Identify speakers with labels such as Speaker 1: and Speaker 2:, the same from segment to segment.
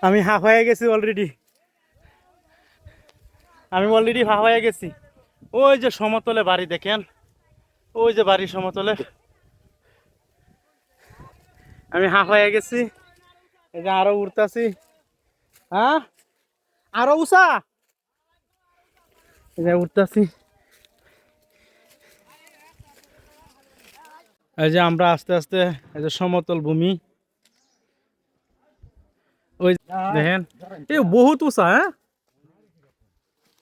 Speaker 1: আমি হাফ হয়ে গেছি অলরেডি। হাফ হয়ে গেছি। ওই যে সমতলে বাড়ি দেখেন, ওই যে বাড়ি সমতলে। আমি হাফ হয়ে গেছি। এই যে আরো উঠতাছি। হ্যাঁ, আরো উষা। এই যে উঠতাছি। এই যে আমরা আস্তে আস্তে, এই যে সমতল ভূমি, ওই দেখেন এই বহুত উঁচা। হ্যাঁ,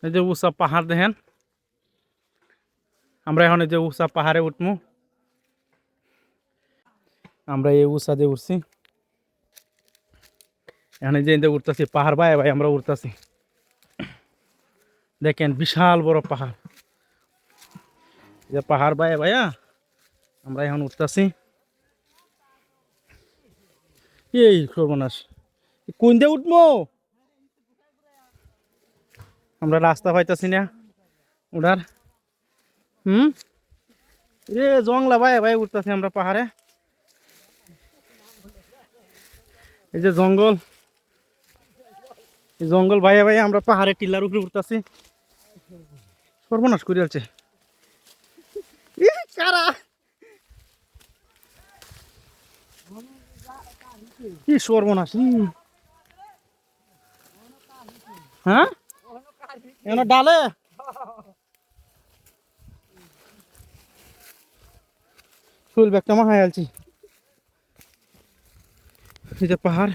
Speaker 1: এই যে উঁচা পাহাড় দেখেন। আমরা এখন এই যে উঁচা পাহাড়ে উঠবো। আমরা এই উঁচা দিয়ে উঠছি। এখানে যে উঠতেছি পাহাড় বাই ভাই আমরা উঠতেছি। দেখেন বিশাল বড় পাহাড়। যে পাহাড় বাই ভাইয়া আমরা এখন উঠতেছি। এই সর্বনাশ, কোন দিয়ে উঠবো? আমরা রাস্তা পাইতাছি না উঠার। রে জংলা ভাই ভাই উঠতেছি আমরা পাহাড়ে। এই যে জঙ্গল, এই জঙ্গল ভাইয়া ভাই আমরা পাহাড়ে টিলার উপরে উঠতেছি। সর্বনাশ করে আছে কারা, কি সর্বনাশ। হ্যাঁ, এখানে ডালে ফুল ব্যাগটা মাহাই আলছি। এই যে পাহাড়,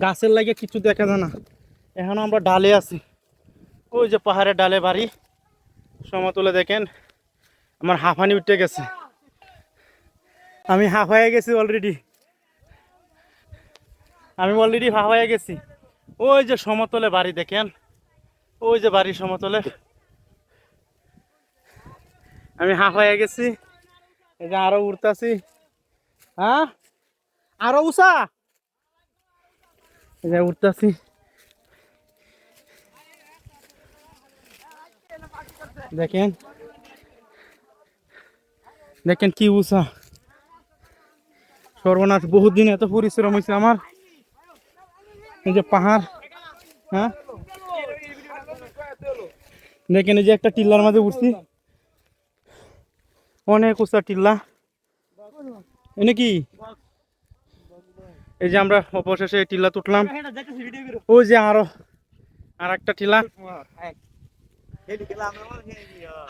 Speaker 1: গাছের লাগে কিছু দেখা যায় না। এখন আমরা ডালে আছি। ওই যে পাহাড়ের ডালে বাড়ি সমতলে দেখেন। আমার হাঁফানি উঠে গেছে। আমি হাফ হয়ে গেছি অলরেডি। হাফ হয়ে গেছি। ওই যে সমতলে বাড়ি দেখেন, ওই যে বাড়ি সমতলে। আমি হাফ হয়ে গেছি। এই যে আরো উঠতাছি। হ্যাঁ, আরো উষা। এই যে উঠতাছি। দেখেন দেখেন কি উষা। সর্বনাশ, বহুত দিন এত পরিশ্রম হয়েছে আমার। এই যে পাহাড়। হ্যাঁ, দেখেন এই যে একটা টিল্লার মাঝে উঠছি। অনেক উঁচা টিল্লা। এনে কি, এই যে আমরা অবশেষে টিল্লা তুটলাম। ওই যে আরো আর একটা টিলা।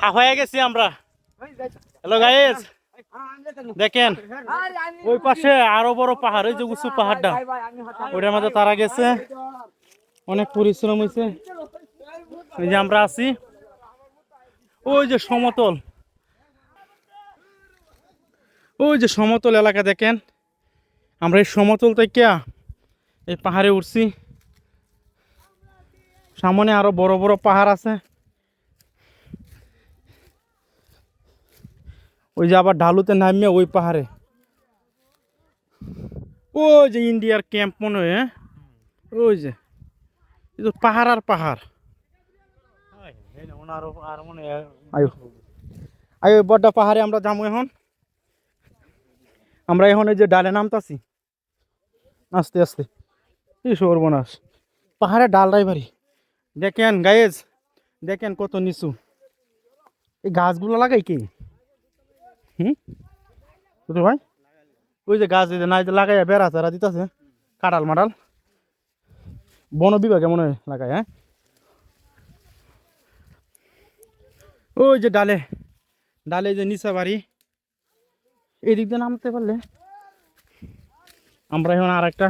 Speaker 1: হাফ হয়ে গেছি আমরা। হ্যালো গাইস, দেখেন ওই পাশে আরো বড় পাহাড়, ওই যে উঁচু পাহাড়টা, ওইটার মধ্যে তারা গেছে। অনেক পরিশ্রম হয়েছে। এই যে আমরা আছি ওই যে সমতল, ওই যে সমতল এলাকা দেখেন। আমরা এই সমতল থেকে এই পাহাড়ে উঠছি। সামনে আরো বড় বড় পাহাড় আছে। ওই যে আবার ঢালুতে নামিয়ে ওই পাহাড়ে, ওই যে ইন্ডিয়ার ক্যাম্প মনে হয়। হ্যাঁ, ওই যে পাহাড় আর পাহাড়। আয়ো আয়ো বড়টা পাহাড়ে আমরা যাবো এখন। আমরা এখন এই যে ডালে নামতাছি আস্তে আস্তে। এই সর্বনাশ, পাহাড়ে ডাল ভারী। দেখেন গাইজ, দেখেন কত নিচু। এই গাছগুলো লাগাই কি? ভাই ওই যে গাছ দিতে নাই, লাগাই বেড়া চারা দিতেছে কাঁঠাল মাডাল। বন বিভাগে মনে হয় লাগাই। হ্যাঁ, ওই যে ডালে ডালে যে নিচা বাড়ি, এদিক দিয়ে নামতে পারলে। আমরা এখন আর একটা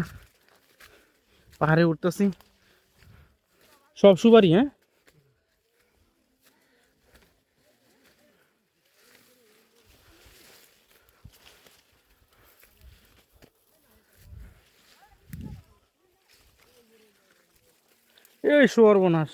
Speaker 1: পাহাড়ে উঠতেছি। সব সুপারি। হ্যাঁ, এই সর্বনাশ।